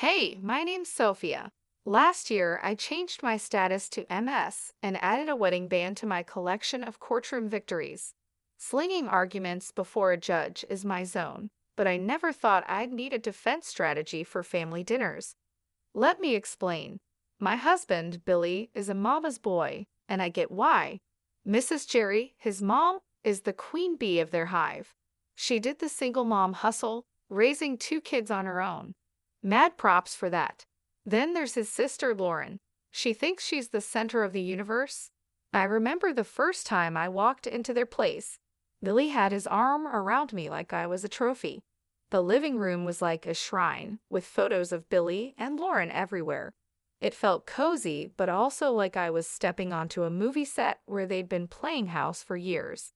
Hey, my name's Sophia. Last year, I changed my status to MS and added a wedding band to my collection of courtroom victories. Slinging arguments before a judge is my zone, but I never thought I'd need a defense strategy for family dinners. Let me explain. My husband, Billy, is a mama's boy, and I get why. Mrs. Jerry, his mom, is the queen bee of their hive. She did the single mom hustle, raising two kids on her own. Mad props for that. Then there's his sister Lauren. She thinks she's the center of the universe. I remember the first time I walked into their place. Billy had his arm around me like I was a trophy. The living room was like a shrine, with photos of Billy and Lauren everywhere. It felt cozy, but also like I was stepping onto a movie set where they'd been playing house for years.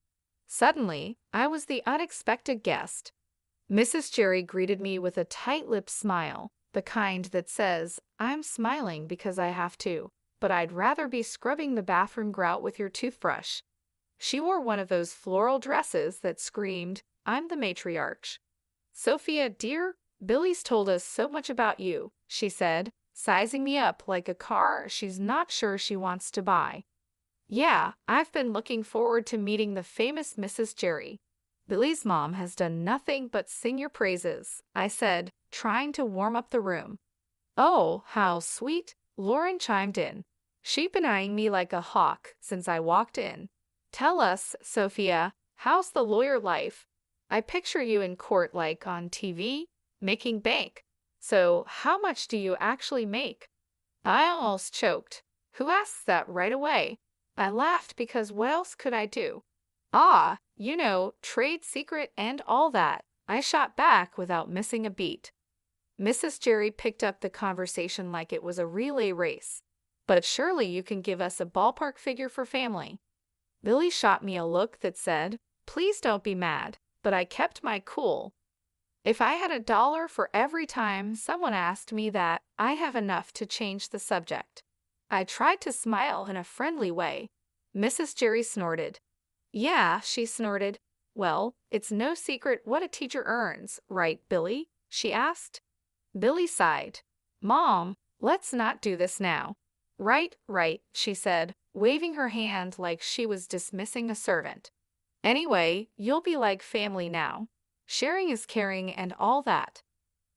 Suddenly, I was the unexpected guest. Mrs. Jerry greeted me with a tight-lipped smile, the kind that says, "I'm smiling because I have to, but I'd rather be scrubbing the bathroom grout with your toothbrush." She wore one of those floral dresses that screamed, "I'm the matriarch." "Sophia, dear, Billy's told us so much about you," she said, sizing me up like a car she's not sure she wants to buy. "Yeah, I've been looking forward to meeting the famous Mrs. Jerry. Billy's mom has done nothing but sing your praises," I said, trying to warm up the room. "Oh, how sweet," Lauren chimed in. She'd been eyeing me like a hawk since I walked in. "Tell us, Sophia, how's the lawyer life? I picture you in court like on TV, making bank. So, how much do you actually make?" I almost choked. Who asks that right away? I laughed because what else could I do? "Ah, trade secret and all that," I shot back without missing a beat. Mrs. Jerry picked up the conversation like it was a relay race. "But surely you can give us a ballpark figure for family." Billy shot me a look that said, "Please don't be mad," but I kept my cool. "If I had $1 for every time someone asked me that, I have enough to change the subject." I tried to smile in a friendly way. Mrs. Jerry snorted. "Yeah," she snorted. "Well, it's no secret what a teacher earns, right, Billy?" she asked. Billy sighed. "Mom, let's not do this now." "Right, right," she said, waving her hand like she was dismissing a servant. "Anyway, you'll be like family now. Sharing is caring and all that."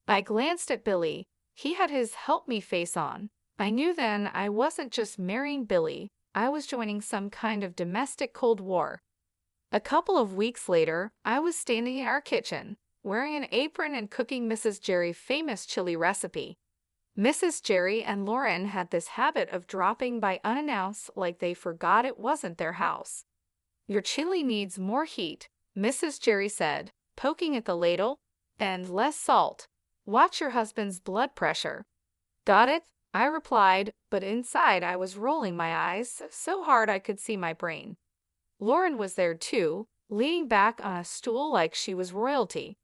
I glanced at Billy. He had his help me face on. I knew then I wasn't just marrying Billy. I was joining some kind of domestic Cold War. A couple of weeks later, I was standing in our kitchen, wearing an apron and cooking Mrs. Jerry's famous chili recipe. Mrs. Jerry and Lauren had this habit of dropping by unannounced like they forgot it wasn't their house. "Your chili needs more heat," Mrs. Jerry said, poking at the ladle, "and less salt. Watch your husband's blood pressure." "Got it," I replied, but inside I was rolling my eyes so hard I could see my brain. Lauren was there too, leaning back on a stool like she was royalty.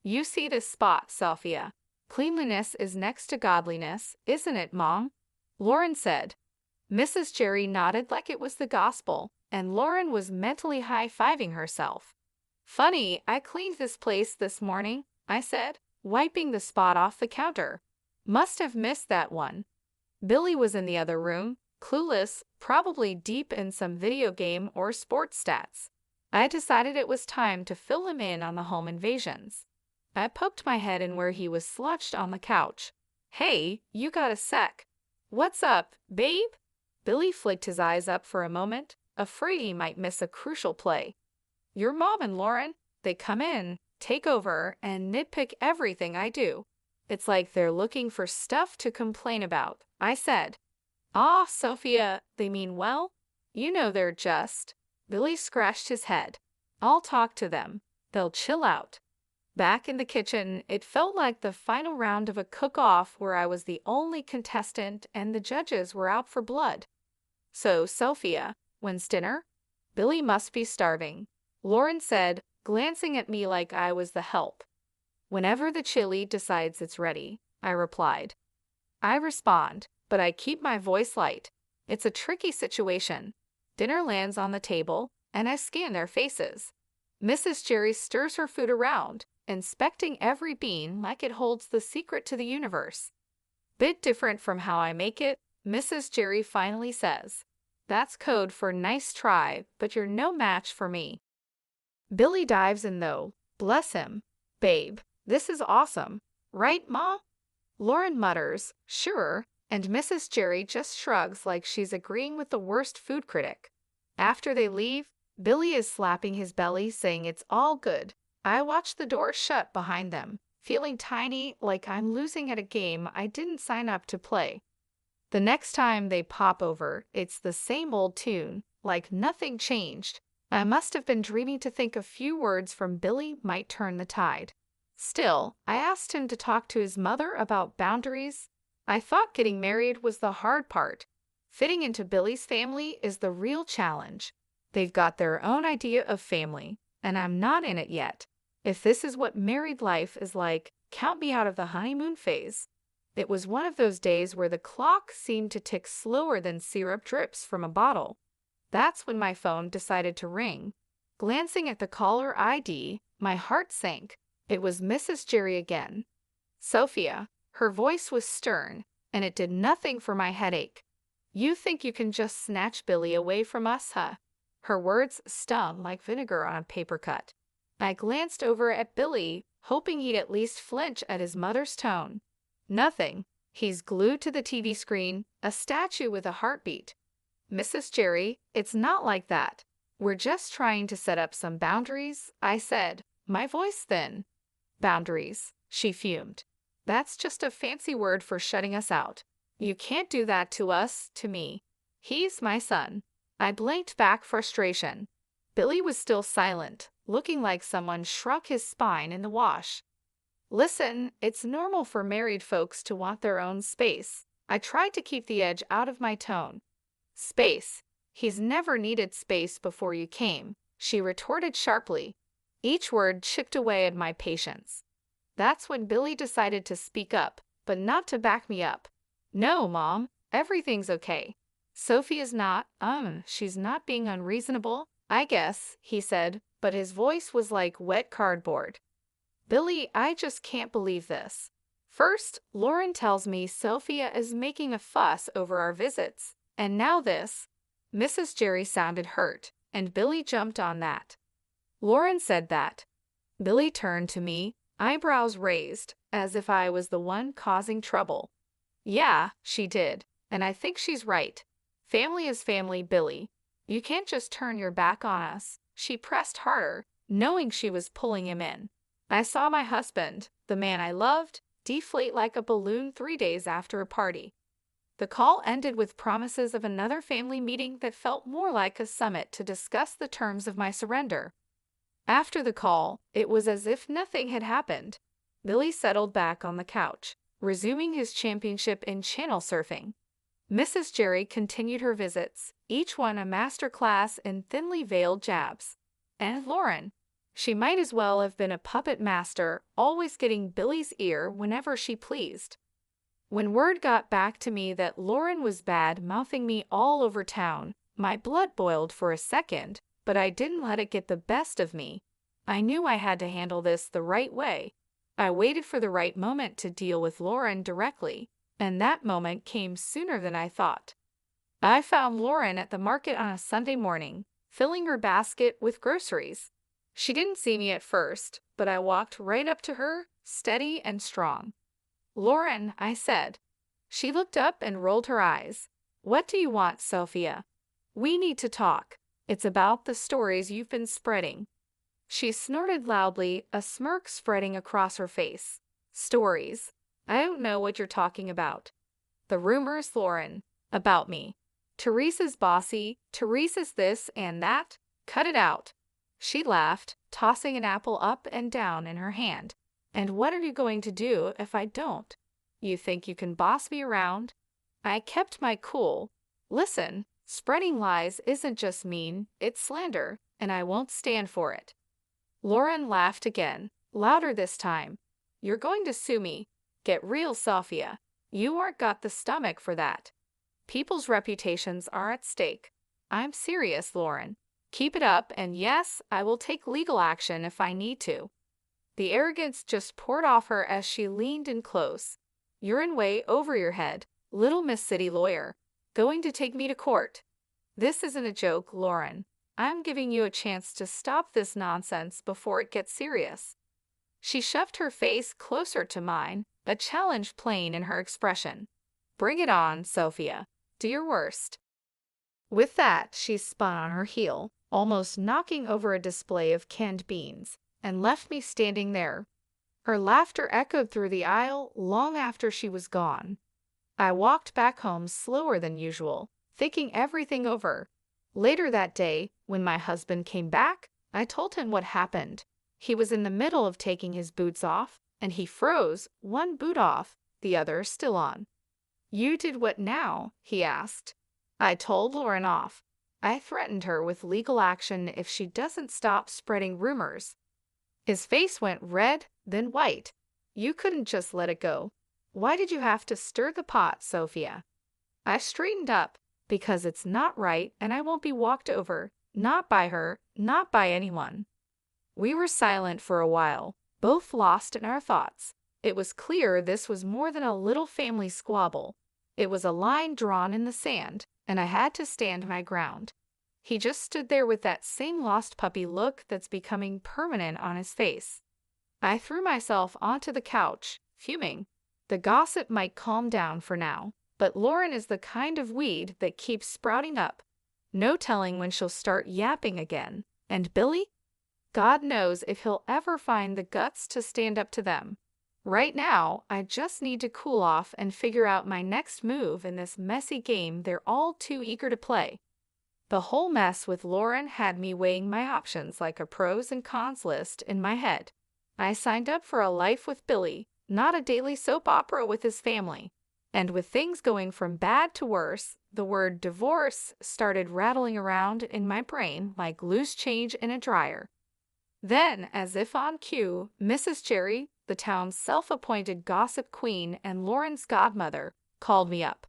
"You see this spot, Sophia. Cleanliness is next to godliness, isn't it, Mom?" Lauren said. Mrs. Jerry nodded like it was the gospel, and Lauren was mentally high-fiving herself. "Funny, I cleaned this place this morning," I said, wiping the spot off the counter. "Must have missed that one." Billy was in the other room, clueless, probably deep in some video game or sports stats. I decided it was time to fill him in on the home invasions. I poked my head in where he was slouched on the couch. "Hey, you got a sec?" "What's up, babe?" Billy flicked his eyes up for a moment, afraid he might miss a crucial play. "Your mom and Lauren, they come in, take over, and nitpick everything I do. It's like they're looking for stuff to complain about," I said. "Ah, Sophia, they mean well? They're just—" Billy scratched his head. "I'll talk to them. They'll chill out." Back in the kitchen, it felt like the final round of a cook-off where I was the only contestant and the judges were out for blood. "So, Sophia, when's dinner?" "Billy must be starving," Lauren said, glancing at me like I was the help. "Whenever the chili decides it's ready," I replied. I respond, but I keep my voice light. It's a tricky situation. Dinner lands on the table, and I scan their faces. Mrs. Jerry stirs her food around, inspecting every bean like it holds the secret to the universe. Bit different from how I make it, Mrs. Jerry finally says. That's code for nice try, but you're no match for me. Billy dives in though. Bless him. Babe, this is awesome. Right, Ma? Lauren mutters, sure, and Mrs. Jerry just shrugs like she's agreeing with the worst food critic. After they leave, Billy is slapping his belly saying it's all good. I watch the door shut behind them, feeling tiny like I'm losing at a game I didn't sign up to play. The next time they pop over, it's the same old tune, like nothing changed. I must have been dreaming to think a few words from Billy might turn the tide. Still, I asked him to talk to his mother about boundaries. I thought getting married was the hard part. Fitting into Billy's family is the real challenge. They've got their own idea of family, and I'm not in it yet. If this is what married life is like, count me out of the honeymoon phase. It was one of those days where the clock seemed to tick slower than syrup drips from a bottle. That's when my phone decided to ring. Glancing at the caller ID, my heart sank. It was Mrs. Jerry again. Sophia. Her voice was stern, and it did nothing for my headache. You think you can just snatch Billy away from us, huh? Her words stung like vinegar on a paper cut. I glanced over at Billy, hoping he'd at least flinch at his mother's tone. Nothing. He's glued to the TV screen, a statue with a heartbeat. Mrs. Jerry, it's not like that. We're just trying to set up some boundaries, I said, my voice thin. Boundaries, she fumed. That's just a fancy word for shutting us out. You can't do that to us, to me. He's my son. I blinked back frustration. Billy was still silent, looking like someone shrunk his spine in the wash. Listen, it's normal for married folks to want their own space. I tried to keep the edge out of my tone. Space. He's never needed space before you came, she retorted sharply. Each word chipped away at my patience. That's when Billy decided to speak up, but not to back me up. No, Mom, everything's okay. Sophie is not, she's not being unreasonable, I guess, he said, but his voice was like wet cardboard. Billy, I just can't believe this. First, Lauren tells me Sophia is making a fuss over our visits, and now this. Mrs. Jerry sounded hurt, and Billy jumped on that. Lauren said that. Billy turned to me, eyebrows raised, as if I was the one causing trouble. Yeah, she did, and I think she's right. Family is family, Billy. You can't just turn your back on us. She pressed harder, knowing she was pulling him in. I saw my husband, the man I loved, deflate like a balloon 3 days after a party. The call ended with promises of another family meeting that felt more like a summit to discuss the terms of my surrender. After the call, it was as if nothing had happened. Billy settled back on the couch, resuming his championship in channel surfing. Mrs. Jerry continued her visits, each one a master class in thinly veiled jabs. And Lauren. She might as well have been a puppet master, always getting Billy's ear whenever she pleased. When word got back to me that Lauren was bad-mouthing me all over town, my blood boiled for a second, but I didn't let it get the best of me. I knew I had to handle this the right way. I waited for the right moment to deal with Lauren directly, and that moment came sooner than I thought. I found Lauren at the market on a Sunday morning, filling her basket with groceries. She didn't see me at first, but I walked right up to her, steady and strong. Lauren, I said. She looked up and rolled her eyes. What do you want, Sophia? We need to talk. It's about the stories you've been spreading. She snorted loudly, a smirk spreading across her face. Stories. I don't know what you're talking about. The rumors, Lauren. About me. Teresa's bossy, Teresa's this and that. Cut it out. She laughed, tossing an apple up and down in her hand. And what are you going to do if I don't? You think you can boss me around? I kept my cool. Listen, spreading lies isn't just mean, it's slander, and I won't stand for it. Lauren laughed again, louder this time. You're going to sue me. Get real, Sophia. You aren't got the stomach for that. People's reputations are at stake. I'm serious, Lauren. Keep it up, and yes, I will take legal action if I need to. The arrogance just poured off her as she leaned in close. "You're in way over your head, little Miss City Lawyer. Going to take me to court?" "This isn't a joke, Lauren. I'm giving you a chance to stop this nonsense before it gets serious." She shoved her face closer to mine, a challenge plain in her expression. "Bring it on, Sophia. Do your worst." With that, she spun on her heel, almost knocking over a display of canned beans, and left me standing there. Her laughter echoed through the aisle long after she was gone. I walked back home slower than usual, thinking everything over. Later that day, when my husband came back, I told him what happened. He was in the middle of taking his boots off, and he froze, one boot off, the other still on. "You did what now?" he asked. I told Lauren off. I threatened her with legal action if she doesn't stop spreading rumors. His face went red, then white. "You couldn't just let it go. Why did you have to stir the pot, Sophia?" I straightened up. "Because it's not right, and I won't be walked over. Not by her, not by anyone." We were silent for a while, both lost in our thoughts. It was clear this was more than a little family squabble. It was a line drawn in the sand, and I had to stand my ground. He just stood there with that same lost puppy look that's becoming permanent on his face. I threw myself onto the couch, fuming. The gossip might calm down for now, but Lauren is the kind of weed that keeps sprouting up. No telling when she'll start yapping again. And Billy? God knows if he'll ever find the guts to stand up to them. Right now, I just need to cool off and figure out my next move in this messy game they're all too eager to play. The whole mess with Lauren had me weighing my options like a pros and cons list in my head. I signed up for a life with Billy, not a daily soap opera with his family. And with things going from bad to worse, the word divorce started rattling around in my brain like loose change in a dryer. Then, as if on cue, Mrs. Jerry, the town's self-appointed gossip queen and Lauren's godmother, called me up.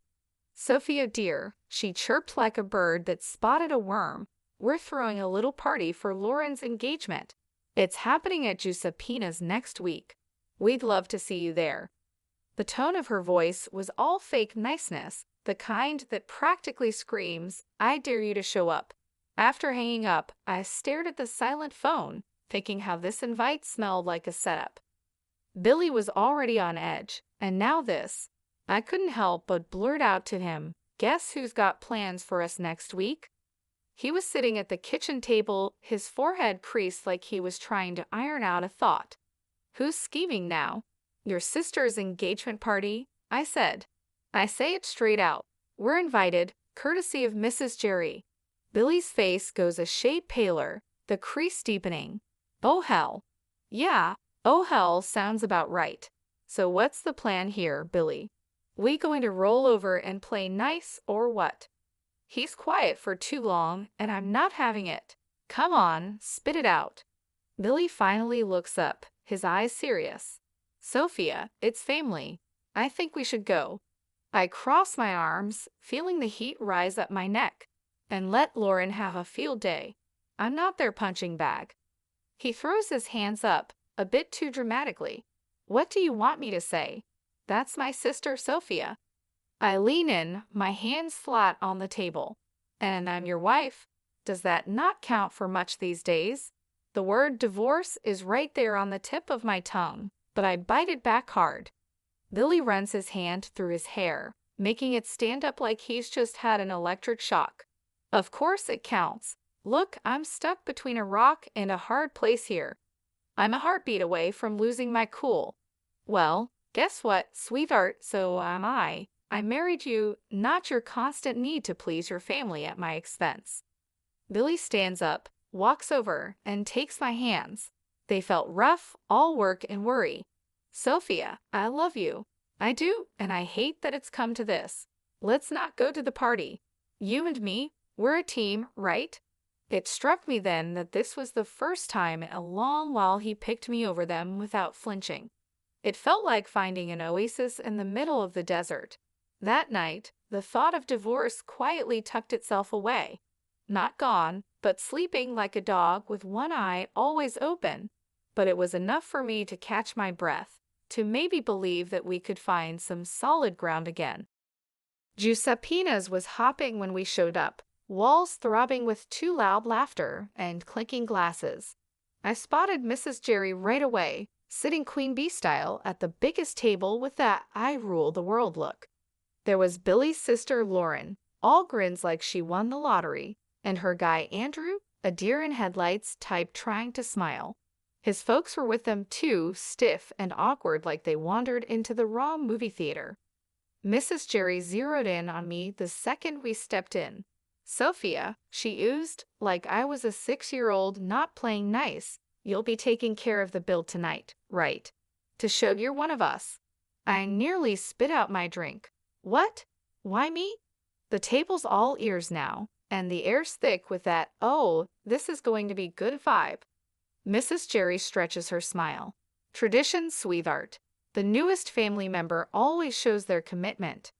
"Sophia dear," she chirped like a bird that spotted a worm, "we're throwing a little party for Lauren's engagement. It's happening at Giuseppina's next week. We'd love to see you there." The tone of her voice was all fake niceness, the kind that practically screams, "I dare you to show up." After hanging up, I stared at the silent phone, thinking how this invite smelled like a setup. Billy was already on edge, and now this. I couldn't help but blurt out to him, "Guess who's got plans for us next week?" He was sitting at the kitchen table, his forehead creased like he was trying to iron out a thought. "Who's scheming now?" "Your sister's engagement party," I said. I say it straight out. We're invited, courtesy of Mrs. Jerry. Billy's face goes a shade paler, the crease deepening. "Oh hell." "Yeah, oh hell sounds about right. So what's the plan here, Billy? We going to roll over and play nice or what?" He's quiet for too long, and I'm not having it. "Come on, spit it out." Billy finally looks up, his eyes serious. "Sophia, it's family. I think we should go." I cross my arms, feeling the heat rise up my neck. "And let Lauren have a field day. I'm not their punching bag." He throws his hands up, a bit too dramatically. "What do you want me to say? That's my sister Sophia." I lean in, my hands flat on the table. "And I'm your wife. Does that not count for much these days?" The word divorce is right there on the tip of my tongue, but I bite it back hard. Billy runs his hand through his hair, making it stand up like he's just had an electric shock. "Of course it counts. Look, I'm stuck between a rock and a hard place here. I'm a heartbeat away from losing my cool." "Well, guess what, sweetheart, so am I. I married you, not your constant need to please your family at my expense." Billy stands up, walks over, and takes my hands. They felt rough, all work and worry. "Sophia, I love you. I do, and I hate that it's come to this. Let's not go to the party. You and me, we're a team, right?" It struck me then that this was the first time in a long while he picked me over them without flinching. It felt like finding an oasis in the middle of the desert. That night, the thought of divorce quietly tucked itself away. Not gone, but sleeping like a dog with one eye always open. but it was enough for me to catch my breath, to maybe believe that we could find some solid ground again. Giuseppe's was hopping when we showed up, walls throbbing with too loud laughter and clinking glasses. I spotted Mrs. Jerry right away, sitting Queen Bee style at the biggest table with that I rule the world look. There was Billy's sister Lauren, all grins like she won the lottery, and her guy Andrew, a deer in headlights type trying to smile. His folks were with them too, stiff and awkward like they wandered into the wrong movie theater. Mrs. Jerry zeroed in on me the second we stepped in. "Sophia," she oozed, like I was a 6-year-old not playing nice, "you'll be taking care of the bill tonight, right? To show you're one of us." I nearly spit out my drink. "What? Why me?" The table's all ears now, and the air's thick with that, "Oh, this is going to be good" vibe. Mrs. Jerry stretches her smile. "Tradition, sweetheart. The newest family member always shows their commitment."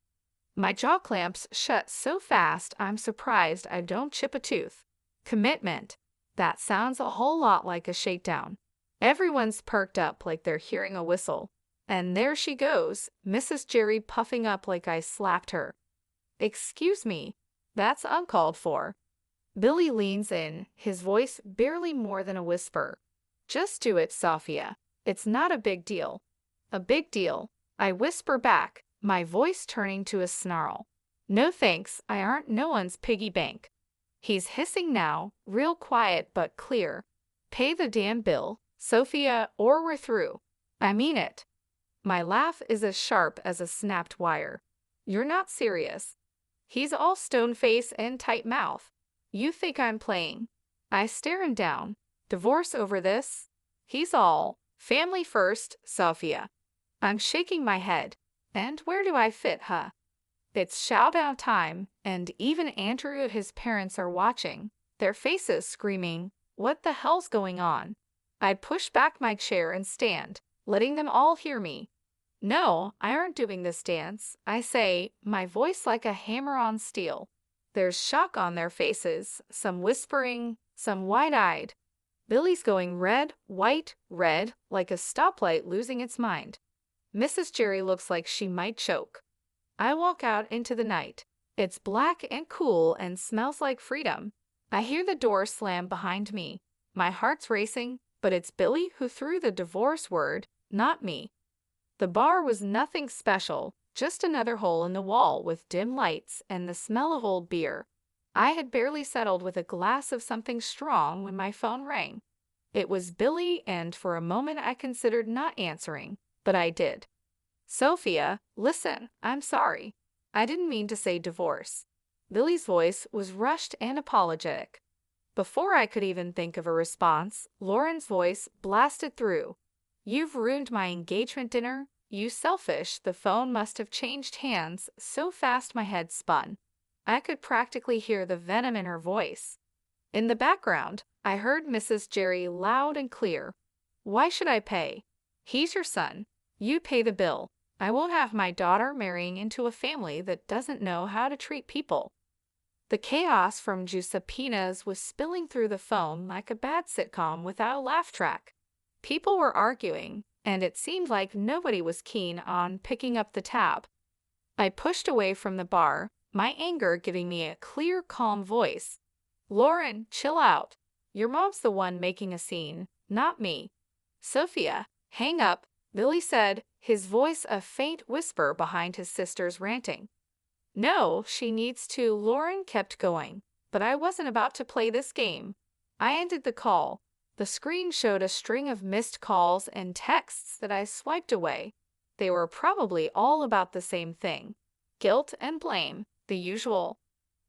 My jaw clamps shut so fast I'm surprised I don't chip a tooth. Commitment. That sounds a whole lot like a shakedown. Everyone's perked up like they're hearing a whistle. And there she goes, Mrs. Jerry puffing up like I slapped her. "Excuse me, that's uncalled for." Billy leans in, his voice barely more than a whisper. "Just do it, Sophia. It's not a big deal." "A big deal," I whisper back, my voice turning to a snarl. "No thanks, I aren't no one's piggy bank." He's hissing now, real quiet but clear. "Pay the damn bill, Sophia, or we're through. I mean it." My laugh is as sharp as a snapped wire. "You're not serious." He's all stone face and tight mouth. "You think I'm playing?" I stare him down. "Divorce over this?" He's all, "Family first, Sophia." I'm shaking my head. And where do I fit, huh? It's showdown time, and even Andrew and his parents are watching, their faces screaming, "What the hell's going on?" I push back my chair and stand, letting them all hear me. "No, I aren't doing this dance," I say, my voice like a hammer on steel. There's shock on their faces, some whispering, some wide-eyed. Billy's going red, white, red, like a stoplight losing its mind. Mrs. Jerry looks like she might choke. I walk out into the night. It's black and cool and smells like freedom. I hear the door slam behind me. My heart's racing, but it's Billy who threw the divorce word, not me. The bar was nothing special, just another hole in the wall with dim lights and the smell of old beer. I had barely settled with a glass of something strong when my phone rang. It was Billy, and for a moment I considered not answering, but I did. "Sophia, listen, I'm sorry. I didn't mean to say divorce." Billy's voice was rushed and apologetic. Before I could even think of a response, Lauren's voice blasted through. "You've ruined my engagement dinner. You selfish." The phone must have changed hands so fast my head spun. I could practically hear the venom in her voice. In the background, I heard Mrs. Jerry loud and clear. "Why should I pay? He's your son. You pay the bill. I won't have my daughter marrying into a family that doesn't know how to treat people." The chaos from Giuseppe's was spilling through the phone like a bad sitcom without a laugh track. People were arguing, and it seemed like nobody was keen on picking up the tab. I pushed away from the bar, my anger giving me a clear, calm voice. "Lauren, chill out. Your mom's the one making a scene, not me." "Sophia, hang up," Billy said, his voice a faint whisper behind his sister's ranting. "No, she needs to." Lauren kept going, but I wasn't about to play this game. I ended the call. The screen showed a string of missed calls and texts that I swiped away. They were probably all about the same thing. Guilt and blame, the usual.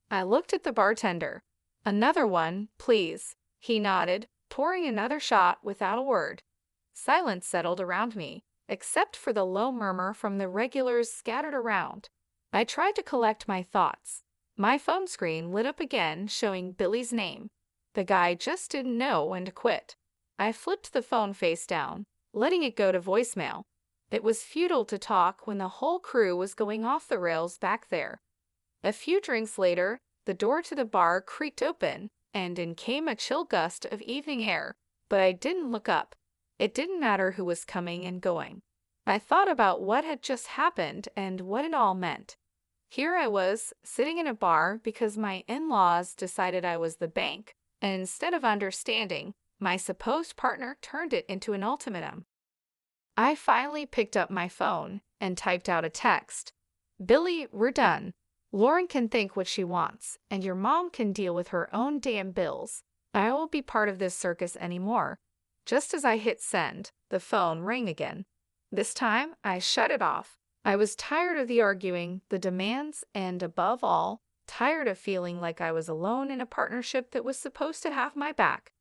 I looked at the bartender. "Another one, please." He nodded, pouring another shot without a word. Silence settled around me, except for the low murmur from the regulars scattered around. I tried to collect my thoughts. My phone screen lit up again, showing Billy's name. The guy just didn't know when to quit. I flipped the phone face down, letting it go to voicemail. It was futile to talk when the whole crew was going off the rails back there. A few drinks later, the door to the bar creaked open, and in came a chill gust of evening air, but I didn't look up. It didn't matter who was coming and going. I thought about what had just happened and what it all meant. Here I was, sitting in a bar because my in-laws decided I was the bank, and instead of understanding, my supposed partner turned it into an ultimatum. I finally picked up my phone and typed out a text. Billy, we're done. Lauren can think what she wants, and your mom can deal with her own damn bills. I won't be part of this circus anymore. Just as I hit send, the phone rang again. This time, I shut it off. I was tired of the arguing, the demands, and above all, tired of feeling like I was alone in a partnership that was supposed to have my back.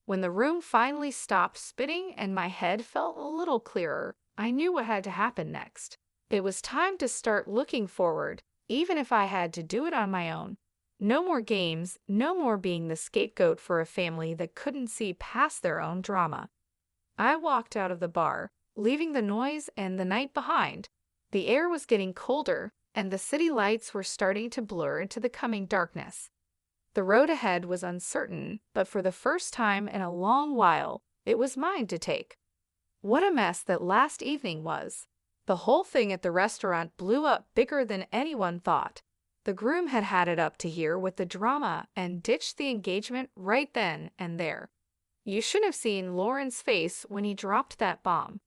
When the room finally stopped spinning and my head felt a little clearer, I knew what had to happen next. It was time to start looking forward, even if I had to do it on my own. No more games, no more being the scapegoat for a family that couldn't see past their own drama. I walked out of the bar, leaving the noise and the night behind. The air was getting colder, and the city lights were starting to blur into the coming darkness. The road ahead was uncertain, but for the first time in a long while, it was mine to take. What a mess that last evening was! The whole thing at the restaurant blew up bigger than anyone thought. The groom had had it up to here with the drama and ditched the engagement right then and there. You should have seen Lauren's face when he dropped that bomb.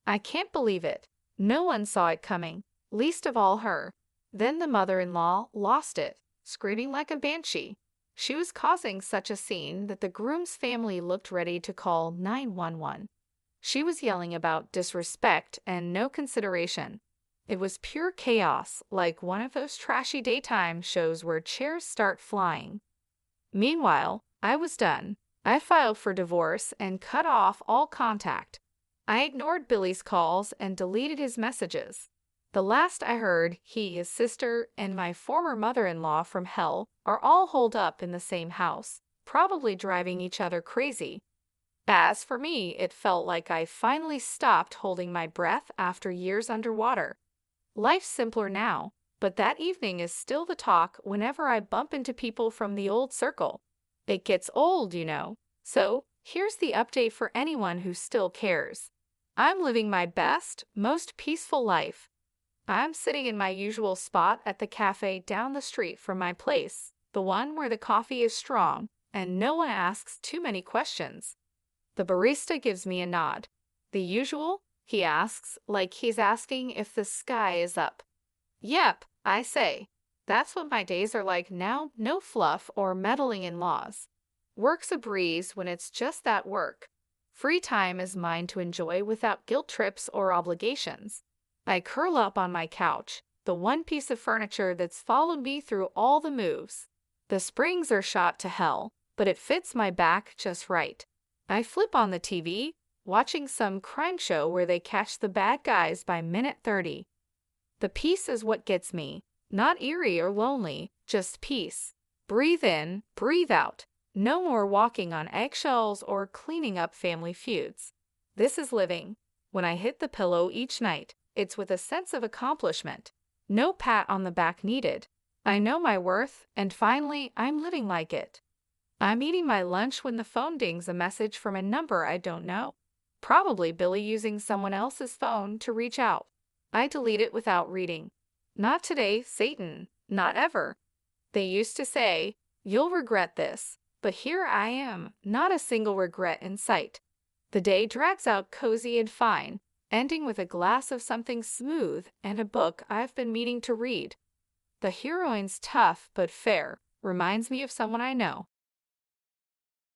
I can't believe it. No one saw it coming, least of all her. Then the mother-in-law lost it, screaming like a banshee. She was causing such a scene that the groom's family looked ready to call 911. She was yelling about disrespect and no consideration. It was pure chaos, like one of those trashy daytime shows where chairs start flying. Meanwhile, I was done. I filed for divorce and cut off all contact. I ignored Billy's calls and deleted his messages. The last I heard, he, his sister, and my former mother-in-law from hell are all holed up in the same house, probably driving each other crazy. As for me, it felt like I finally stopped holding my breath after years underwater. Life's simpler now, but that evening is still the talk whenever I bump into people from the old circle. It gets old, you know. So, here's the update for anyone who still cares. I'm living my best, most peaceful life. I'm sitting in my usual spot at the cafe down the street from my place, the one where the coffee is strong and no one asks too many questions. The barista gives me a nod. The usual? He asks, like he's asking if the sky is up. Yep, I say. That's what my days are like now, no fluff or meddling in laws. Work's a breeze when it's just that work. Free time is mine to enjoy without guilt trips or obligations. I curl up on my couch, the one piece of furniture that's followed me through all the moves. The springs are shot to hell, but it fits my back just right. I flip on the TV, watching some crime show where they catch the bad guys by minute 30. The peace is what gets me, not eerie or lonely, just peace. Breathe in, breathe out. No more walking on eggshells or cleaning up family feuds. This is living. When I hit the pillow each night, it's with a sense of accomplishment. No pat on the back needed. I know my worth, and finally, I'm living like it. I'm eating my lunch when the phone dings a message from a number I don't know. Probably Billy using someone else's phone to reach out. I delete it without reading. Not today, Satan. Not ever. They used to say, you'll regret this. But here I am, not a single regret in sight. The day drags out cozy and fine, ending with a glass of something smooth and a book I've been meaning to read. The heroine's tough but fair, reminds me of someone I know.